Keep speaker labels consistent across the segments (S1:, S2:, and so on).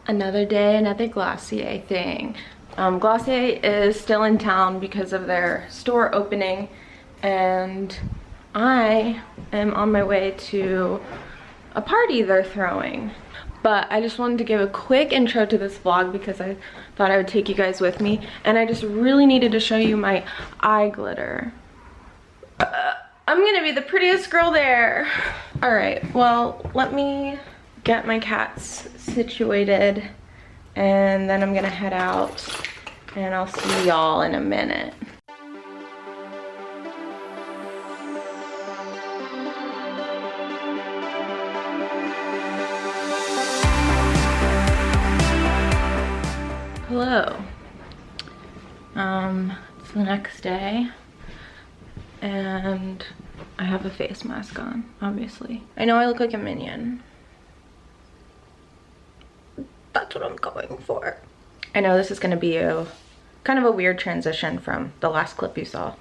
S1: Another day, another Glossier thing. Glossier is still in town because of their store opening, and I am on my way to a party they're throwing. But I just wanted to give a quick intro to this vlog because I thought I would take you guys with me, and I just really needed to show you my eye glitter. I'm gonna be the prettiest girl there. All right, well, let me get my cats situated, and then I'm gonna head out, and I'll see y'all in a minute. Hello. It's the next day, and I have a face mask on, obviously. I know I look like a minion. That's what I'm going for. I know this is gonna be a kind of a weird transition from the last clip you saw,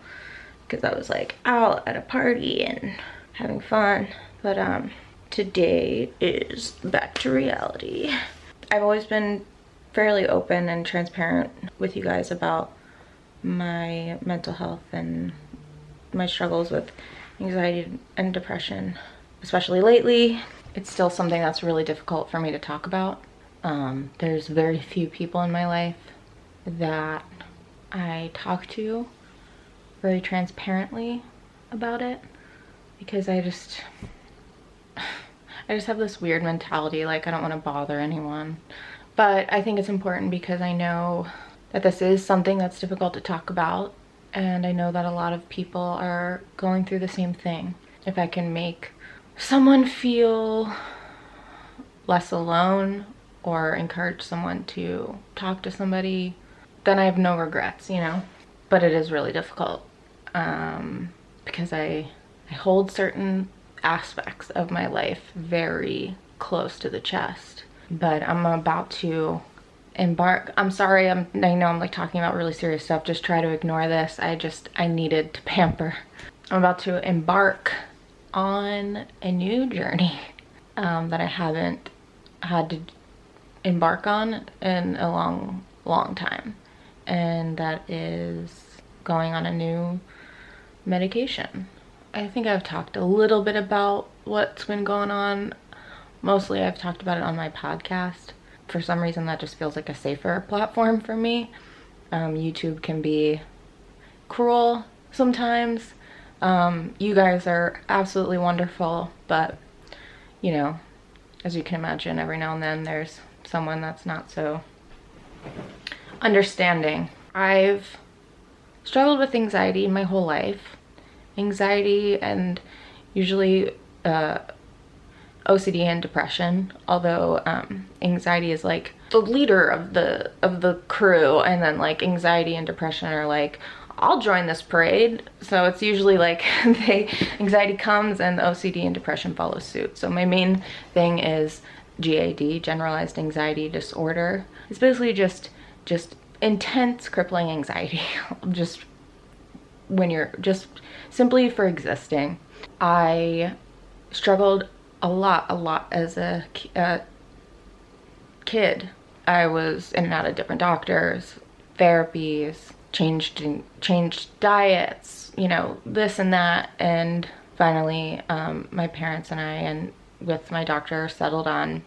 S1: because I was like out at a party and having fun, but today is back to reality. I've always been fairly open and transparent with you guys about my mental health and my struggles with anxiety and depression, especially lately. It's still something that's really difficult for me to talk about. There's very few people in my life that I talk to very transparently about it, because I just have this weird mentality, like I don't want to bother anyone. But I think it's important because I know that this is something that's difficult to talk about, and I know that a lot of people are going through the same thing. If I can make someone feel less alone or encourage someone to talk to somebody, then I have no regrets, you know? But it is really difficult because I hold certain aspects of my life very close to the chest. But I'm about to embark. I'm sorry, I know I'm like talking about really serious stuff. Just try to ignore this. I needed to pamper. I'm about to embark on a new journey that I haven't had to embark on in a long time, and that is going on a new medication. I think I've talked a little bit about what's been going on. Mostly I've talked about it on my podcast. For some reason that just feels like a safer platform for me. YouTube can be cruel sometimes. You guys are absolutely wonderful, but you know, as you can imagine, every now and then there's someone that's not so understanding. I've struggled with anxiety my whole life. Anxiety and usually OCD and depression, although anxiety is like the leader of the crew, and then like anxiety and depression are like, I'll join this parade. So it's usually like anxiety comes and OCD and depression follow suit. So my main thing is GAD, generalized anxiety disorder. It's basically just intense crippling anxiety. Just when you're just simply for existing. I struggled a lot as a kid. I was in and out of different doctors, therapies, changed diets, you know, this and that, and finally my parents and I, and with my doctor, settled on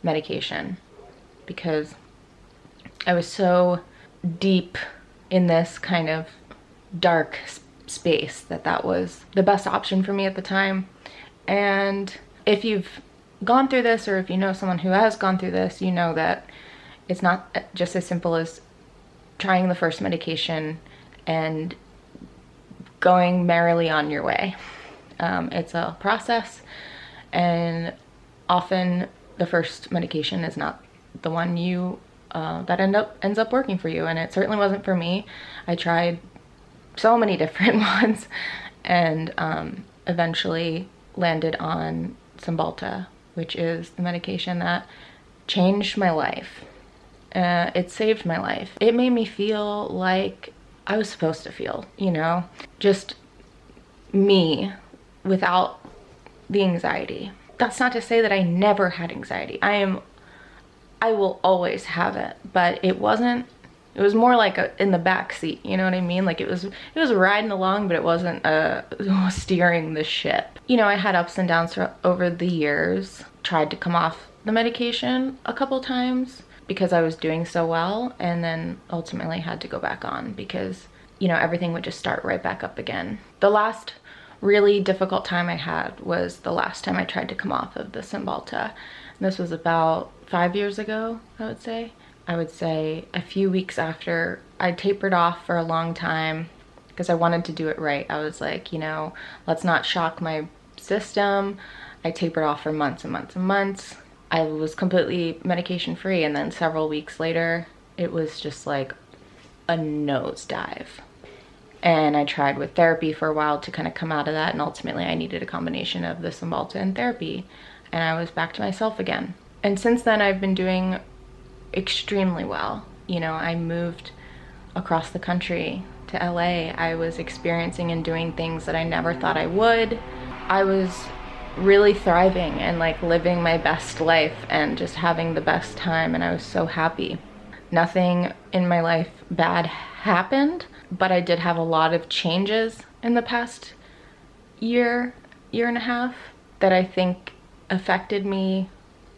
S1: medication because I was so deep in this kind of dark space that was the best option for me at the time. And if you've gone through this, or if you know someone who has gone through this, you know that it's not just as simple as trying the first medication and going merrily on your way. It's a process, and often the first medication is not the one you that ends up working for you, and it certainly wasn't for me. I tried so many different ones, and eventually landed on Cymbalta, which is the medication that changed my life. It saved my life. It made me feel like I was supposed to feel, you know, just me without the anxiety. That's not to say that I never had anxiety. I am I will always have it, but it was more like in the back seat, you know what I mean? Like it was riding along, but it wasn't steering the ship. You know, I had ups and downs over the years. Tried to come off the medication a couple times because I was doing so well, and then ultimately had to go back on because, you know, everything would just start right back up again. The last really difficult time I had was the last time I tried to come off of the Cymbalta. This was about 5 years ago, I would say. I would say a few weeks after I tapered off for a long time because I wanted to do it right. I was like, you know, let's not shock my system. I tapered off for months and months and months. I was completely medication free, and then several weeks later, it was just like a nosedive. And I tried with therapy for a while to kind of come out of that, and ultimately I needed a combination of the Cymbalta and therapy, and I was back to myself again. And since then I've been doing extremely well. You know, I moved across the country to LA. I was experiencing and doing things that I never thought I would. I was really thriving and like living my best life and just having the best time, and I was so happy. Nothing in my life bad happened, but I did have a lot of changes in the past year and a half that I think affected me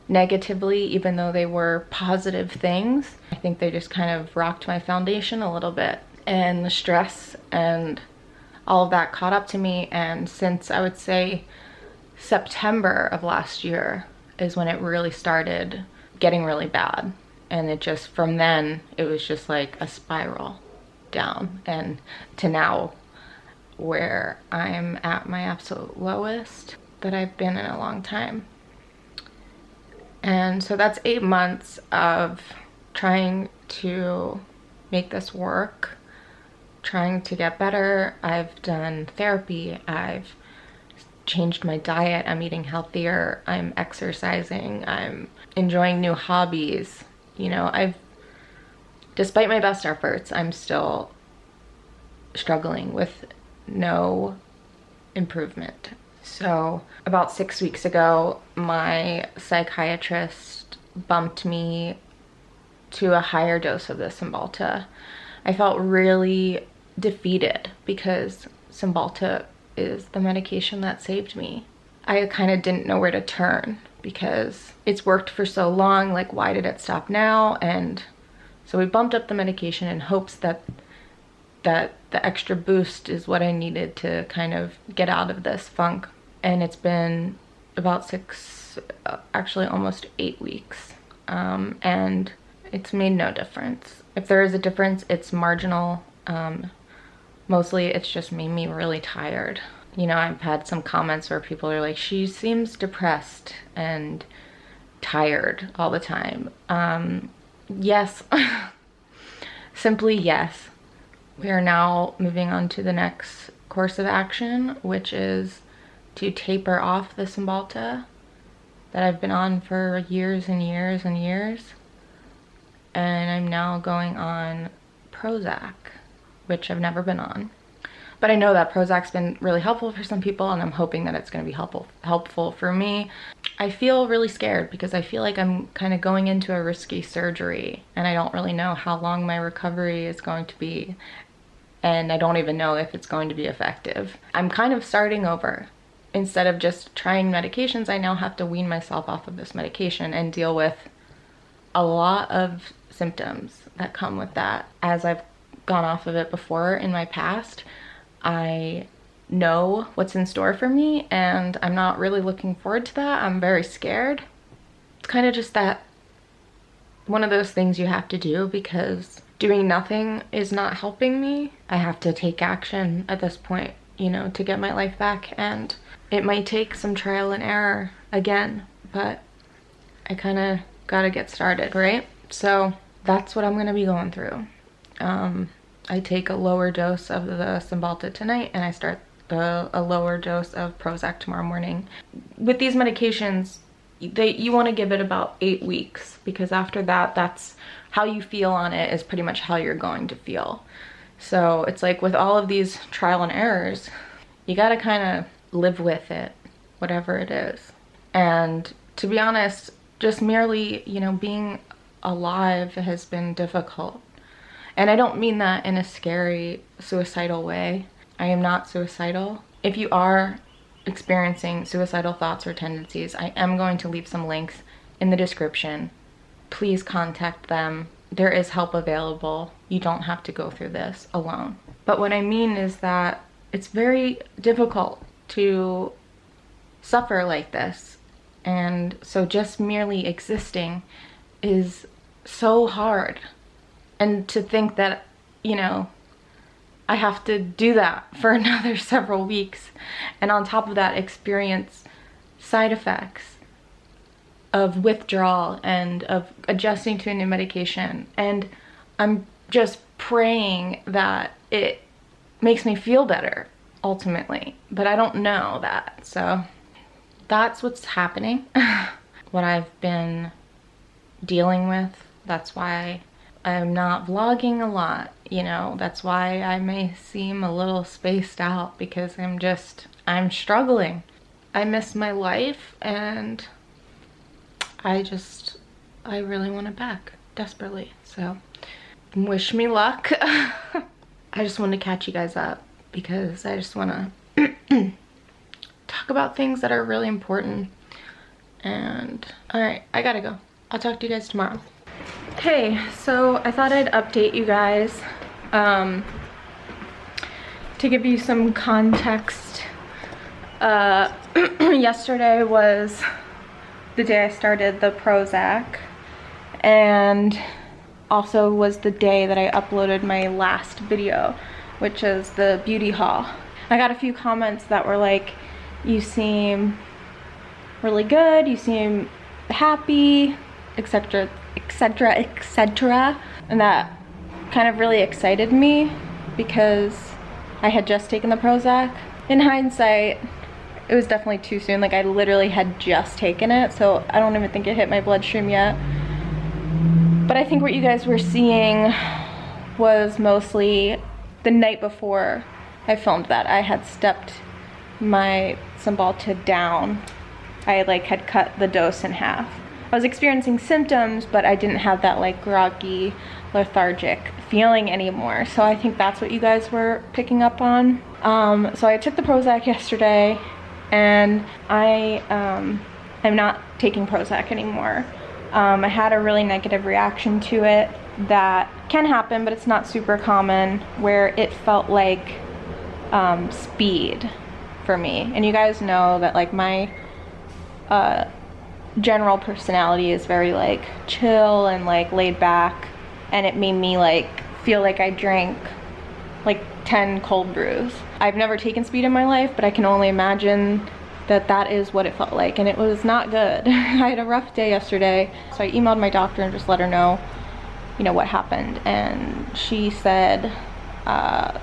S1: negatively, even though they were positive things. I think they just kind of rocked my foundation a little bit, and the stress and all of that caught up to me. And since I would say September of last year is when it really started getting really bad, and it just, from then it was just like a spiral down, and to now where I'm at my absolute lowest that I've been in a long time. And so that's 8 months of trying to make this work, trying to get better. I've done therapy, I've changed my diet, I'm eating healthier, I'm exercising, I'm enjoying new hobbies. You know, despite my best efforts, I'm still struggling with no improvement. So about 6 weeks ago, my psychiatrist bumped me to a higher dose of the Cymbalta. I felt really defeated because Cymbalta is the medication that saved me. I kind of didn't know where to turn because it's worked for so long. Like, why did it stop now? And so we bumped up the medication in hopes that the extra boost is what I needed to kind of get out of this funk. And it's been about actually almost 8 weeks. And it's made no difference. If there is a difference, it's marginal. Mostly it's just made me really tired. You know, I've had some comments where people are like, she seems depressed and tired all the time. Yes, simply yes. We are now moving on to the next course of action, which is to taper off the Cymbalta that I've been on for years and years and years. And I'm now going on Prozac, which I've never been on. But I know that Prozac's been really helpful for some people, and I'm hoping that it's going to be helpful for me. I feel really scared because I feel like I'm kind of going into a risky surgery, and I don't really know how long my recovery is going to be, and I don't even know if it's going to be effective. I'm kind of starting over. Instead of just trying medications, I now have to wean myself off of this medication and deal with a lot of symptoms that come with that. As I've gone off of it before in my past, I know what's in store for me, and I'm not really looking forward to that. I'm very scared. It's kind of just that one of those things you have to do because doing nothing is not helping me. I have to take action at this point, you know, to get my life back, and it might take some trial and error again, but I kind of gotta get started, right? So that's what I'm gonna be going through. I take a lower dose of the Cymbalta tonight, and I start a lower dose of Prozac tomorrow morning. With these medications, you want to give it about 8 weeks, because after that, that's how you feel on it is pretty much how you're going to feel. So it's like with all of these trial and errors, you gotta kind of live with it, whatever it is. And to be honest, just merely, you know, being alive has been difficult. And I don't mean that in a scary, suicidal way. I am not suicidal. If you are experiencing suicidal thoughts or tendencies, I am going to leave some links in the description. Please contact them. There is help available. You don't have to go through this alone. But what I mean is that it's very difficult to suffer like this. And so just merely existing is so hard. And to think that, you know, I have to do that for another several weeks, and on top of that experience side effects of withdrawal and of adjusting to a new medication. And I'm just praying that it makes me feel better ultimately, but I don't know that. So that's what's happening. What I've been dealing with. That's why I'm not vlogging a lot, you know. That's why I may seem a little spaced out, because I'm struggling. I miss my life, and I really want it back desperately. So wish me luck. I just wanted to catch you guys up because I just want to talk about things that are really important. And all right, I gotta go. I'll talk to you guys tomorrow. Hey, so I thought I'd update you guys to give you some context. Yesterday was the day I started the Prozac, and also was the day that I uploaded my last video, which is the beauty haul. I got a few comments that were like, you seem really good, you seem happy, etc, etc, etc, and that kind of really excited me because I had just taken the Prozac. In hindsight, it was definitely too soon. Like, I literally had just taken it, so I don't even think it hit my bloodstream yet. But I think what you guys were seeing was mostly the night before I filmed that. I had stepped my Cymbalta down. I like had cut the dose in half. I was experiencing symptoms, but I didn't have that like groggy, lethargic feeling anymore. So I think that's what you guys were picking up on. So I took the Prozac yesterday, and I am not taking Prozac anymore. I had a really negative reaction to it that can happen, but it's not super common, where it felt like speed for me. And you guys know that like my general personality is very like chill and like laid back, and it made me like feel like I drank like 10 cold brews. I've never taken speed in my life, but I can only imagine that that is what it felt like, and it was not good. I had a rough day yesterday, so I emailed my doctor and just let her know, you know, what happened, and she said that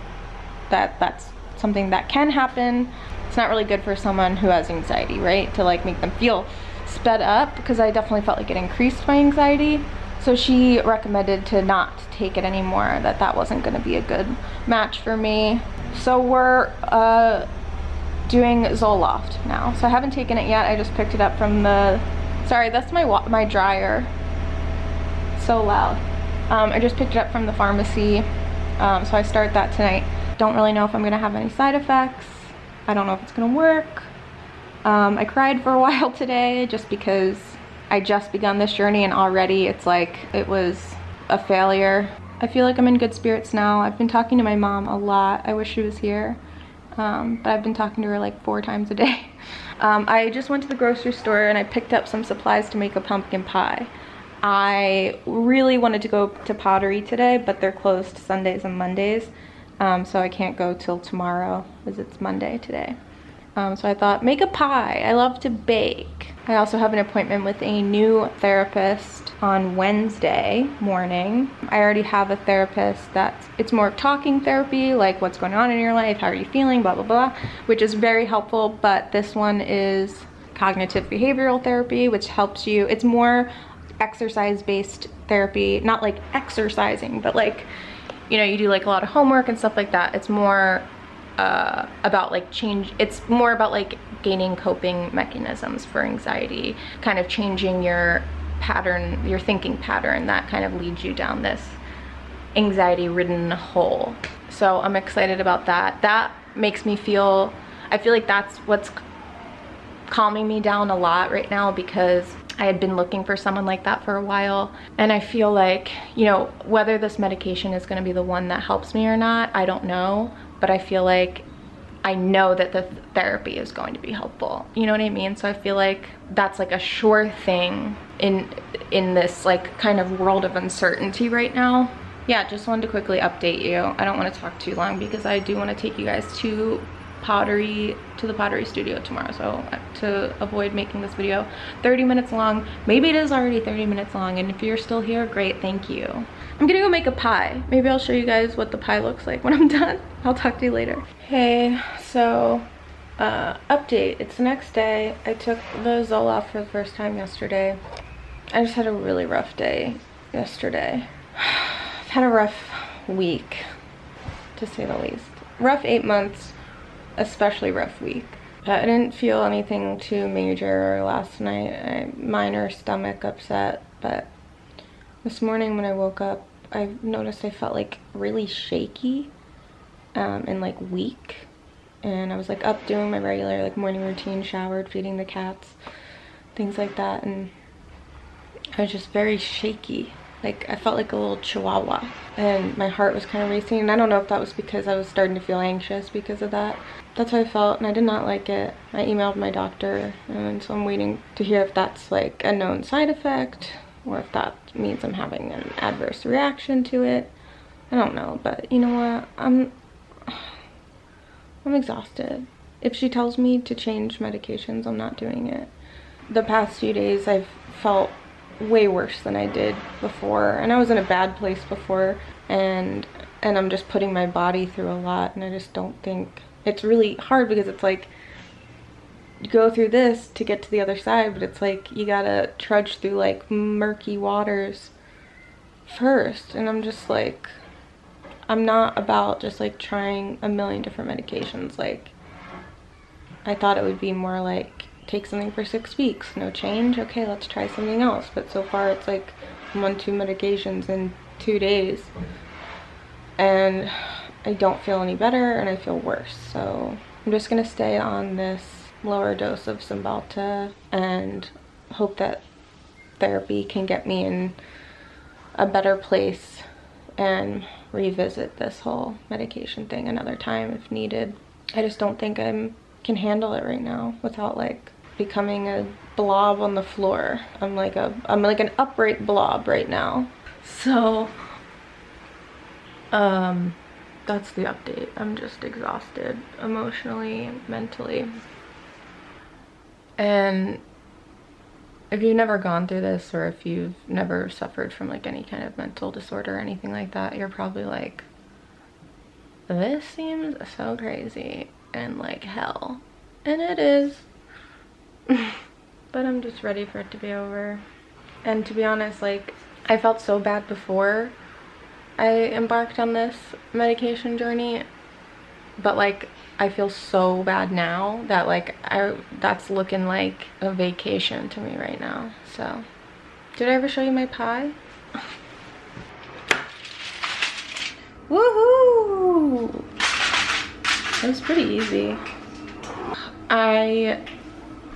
S1: that's something that can happen. It's not really good for someone who has anxiety, right? To like make them feel sped up, because I definitely felt like it increased my anxiety. So she recommended to not take it anymore, that wasn't going to be a good match for me. So we're doing Zoloft now. So I haven't taken it yet. I just picked it up from the, sorry, that's my dryer. It's so loud. I just picked it up from the pharmacy. So I start that tonight. Don't really know if I'm gonna have any side effects. I don't know if it's gonna work. I cried for a while today just because I just begun this journey, and already it's like it was a failure. I feel like I'm in good spirits now. I've been talking to my mom a lot. I wish she was here. But I've been talking to her like 4 times a day. I just went to the grocery store and I picked up some supplies to make a pumpkin pie. I really wanted to go to Pottery today, but they're closed Sundays and Mondays. So I can't go till tomorrow, as it's Monday today. So I thought, make a pie. I love to bake. I also have an appointment with a new therapist on Wednesday morning. I already have a therapist it's more of talking therapy, like what's going on in your life, how are you feeling, blah, blah, blah, which is very helpful. But this one is cognitive behavioral therapy, which helps you, it's more exercise-based therapy, not like exercising, but like, you know, you do like a lot of homework and stuff like that. It's more about like it's more about like gaining coping mechanisms for anxiety, kind of changing your pattern, your thinking pattern that kind of leads you down this anxiety-ridden hole. So I'm excited about that. That makes me feel, I feel like that's what's calming me down a lot right now, because I had been looking for someone like that for a while. And I feel like, you know, whether this medication is going to be the one that helps me or not, I don't know. But I feel like I know that the therapy is going to be helpful. You know what I mean? So I feel like that's like a sure thing in this like kind of world of uncertainty right now. Yeah, just wanted to quickly update you. I don't want to talk too long because I do want to take you guys to the pottery studio tomorrow, so to avoid making this video 30 minutes long, maybe it is already 30 minutes long, and if you're still here, great, thank you. I'm gonna go make a pie. Maybe I'll show you guys what the pie looks like when I'm done. I'll talk to you later. Hey, so update, it's the next day. I took the Zoloft for the first time yesterday. I just had a really rough day yesterday. I've had a rough week, to say the least. Rough 8 months, especially rough week. I didn't feel anything too major last night. Minor stomach upset, but this morning when I woke up, I noticed I felt like really shaky and like weak. And I was like up doing my regular like morning routine, showered, feeding the cats, things like that, and I was just very shaky. Like I felt like a little chihuahua, and my heart was kind of racing, and I don't know if that was because I was starting to feel anxious because of that. That's how I felt, and I did not like it. I emailed my doctor, and so I'm waiting to hear if that's like a known side effect or if that means I'm having an adverse reaction to it. I don't know, but you know what? I'm exhausted. If she tells me to change medications, I'm not doing it. The past few days I've felt way worse than I did before, and I was in a bad place before, and I'm just putting my body through a lot, and I just don't think, it's really hard because it's like you go through this to get to the other side, but it's like you gotta trudge through like murky waters first, and I'm just like, I'm not about just like trying a million different medications. Like I thought it would be more like take something for 6 weeks, no change, okay, let's try something else. But so far it's like I'm on 2 medications in 2 days and I don't feel any better and I feel worse. So I'm just gonna stay on this lower dose of Cymbalta and hope that therapy can get me in a better place and revisit this whole medication thing another time if needed. I just don't think I can handle it right now without like becoming a blob on the floor. I'm like an upright blob right now. So that's the update. I'm just exhausted emotionally, mentally. And if you've never gone through this, or if you've never suffered from like any kind of mental disorder or anything like that, you're probably like, this seems so crazy and like hell. And it is. But I'm just ready for it to be over. And to be honest, like I felt so bad before I embarked on this medication journey, but like I feel so bad now that like that's looking like a vacation to me right now. So did I ever show you my pie? Woohoo! It was pretty easy. I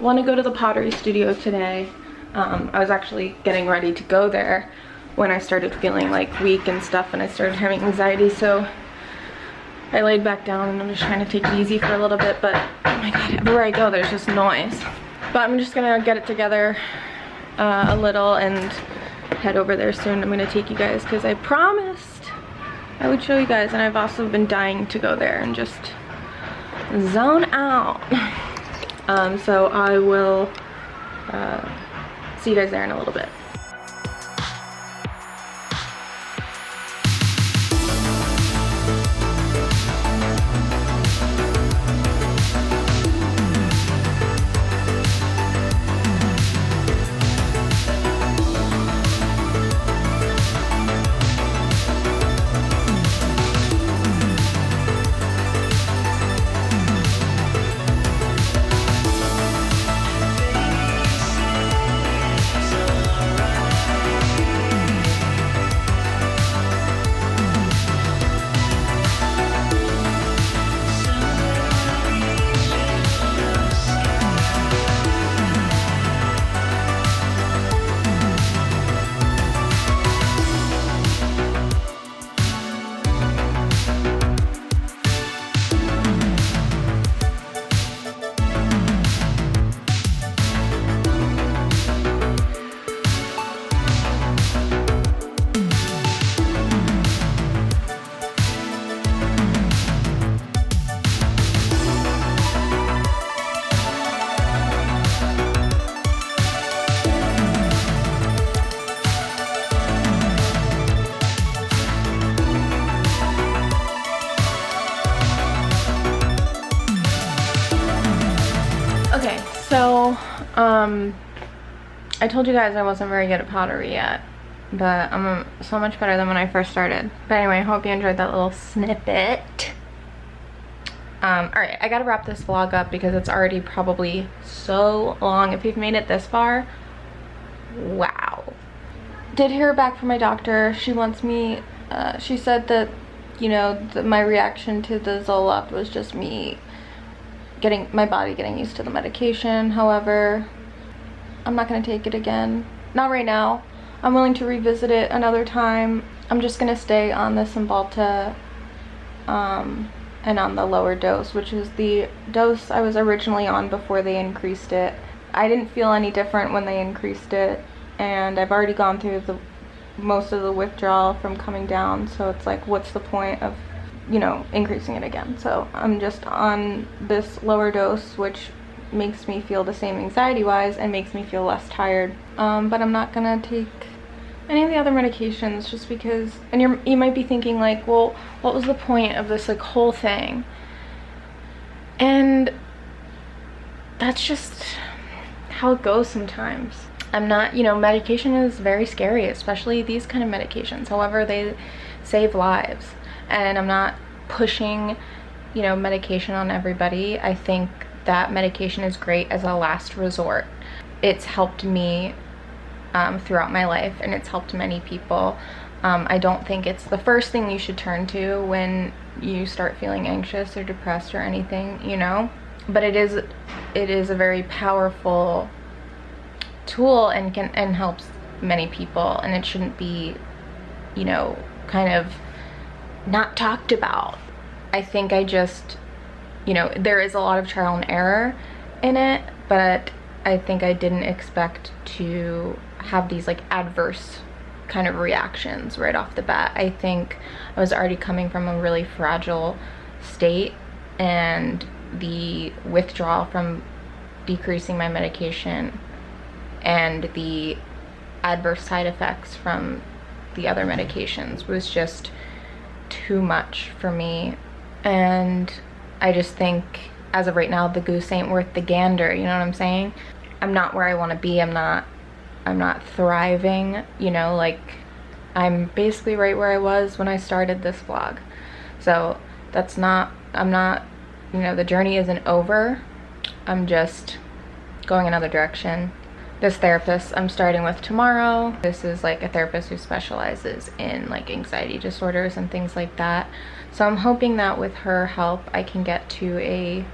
S1: want to go to the pottery studio today. I was actually getting ready to go there when I started feeling like weak and stuff, and I started having anxiety, so I laid back down and I'm just trying to take it easy for a little bit. But oh my god, everywhere I go there's just noise. But I'm just gonna get it together a little and head over there soon. I'm gonna take you guys because I promised I would show you guys, and I've also been dying to go there and just zone out. So I will see you guys there in a little bit. So, I told you guys I wasn't very good at pottery yet, but I'm so much better than when I first started. But anyway, I hope you enjoyed that little snippet. Alright, I gotta wrap this vlog up because it's already probably so long. If you've made it this far, wow. Did hear back from my doctor. She wants me, she said that, you know, my reaction to the Zoloft was just me my body getting used to the medication. However, I'm not gonna take it again. Not right now. I'm willing to revisit it another time. I'm just gonna stay on the Cymbalta, and on the lower dose, which is the dose I was originally on before they increased it. I didn't feel any different when they increased it, and I've already gone through most of the withdrawal from coming down, so it's like, what's the point of, you know, increasing it again? So I'm just on this lower dose, which makes me feel the same anxiety wise and makes me feel less tired, but I'm not gonna take any of the other medications just because. And you might be thinking like, well, what was the point of this like whole thing? And that's just how it goes sometimes. I'm not, you know, medication is very scary, especially these kind of medications. However, they save lives, and I'm not pushing, you know, medication on everybody. I think that medication is great as a last resort. It's helped me throughout my life, and it's helped many people. I don't think it's the first thing you should turn to when you start feeling anxious or depressed or anything, you know, but it is a very powerful tool and helps many people, and it shouldn't be, you know, kind of not talked about. I think I just, you know, there is a lot of trial and error in it, but I think I didn't expect to have these like adverse kind of reactions right off the bat. I think I was already coming from a really fragile state, and the withdrawal from decreasing my medication and the adverse side effects from the other medications was just too much for me. And I just think as of right now, the goose ain't worth the gander, you know what I'm saying? I'm not where I want to be. I'm not thriving, you know, like I'm basically right where I was when I started this vlog. So I'm not, you know, the journey isn't over. I'm just going another direction. This therapist I'm starting with tomorrow, this is like a therapist who specializes in like anxiety disorders and things like that. So I'm hoping that with her help I can get to a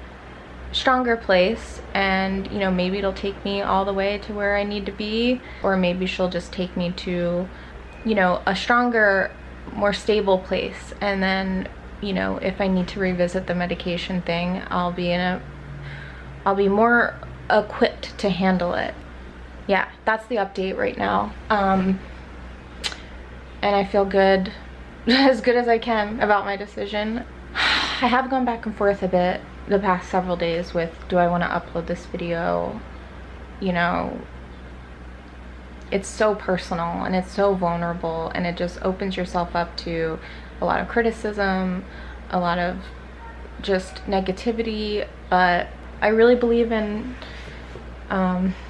S1: stronger place, and you know, maybe it'll take me all the way to where I need to be, or maybe she'll just take me to, you know, a stronger, more stable place, and then, you know, if I need to revisit the medication thing, I'll be more equipped to handle it. Yeah, that's the update right now. And I feel good, as good as I can about my decision. I have gone back and forth a bit the past several days with, do I want to upload this video? You know, it's so personal and it's so vulnerable, and it just opens yourself up to a lot of criticism, a lot of just negativity. But I really believe in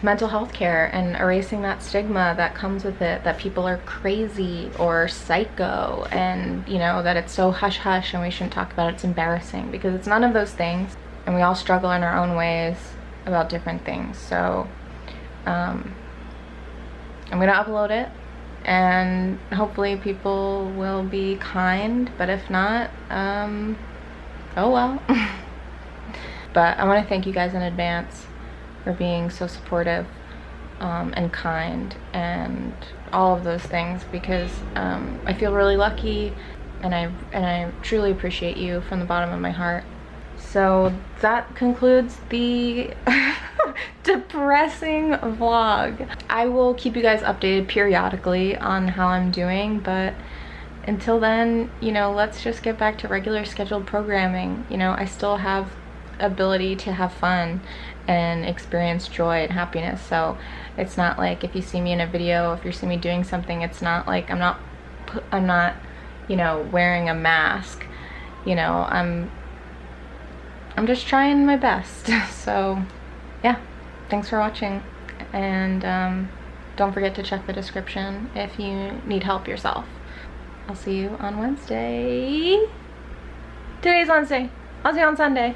S1: mental health care and erasing that stigma that comes with it, that people are crazy or psycho, and you know, that it's so hush hush and we shouldn't talk about it. It's embarrassing, because it's none of those things, and we all struggle in our own ways about different things. So I'm gonna upload it, and hopefully people will be kind, but if not, oh well. But I want to thank you guys in advance for being so supportive and kind and all of those things, because I feel really lucky, and I truly appreciate you from the bottom of my heart. So that concludes the depressing vlog. I will keep you guys updated periodically on how I'm doing, but until then, you know, let's just get back to regular scheduled programming. You know, I still have ability to have fun and experience joy and happiness. So it's not like if you see me in a video, if you see me doing something, it's not like I'm not, you know, wearing a mask. You know, I'm just trying my best. So yeah, thanks for watching, and don't forget to check the description if you need help yourself. I'll see you on Wednesday. Today's Wednesday. I'll see you on Sunday.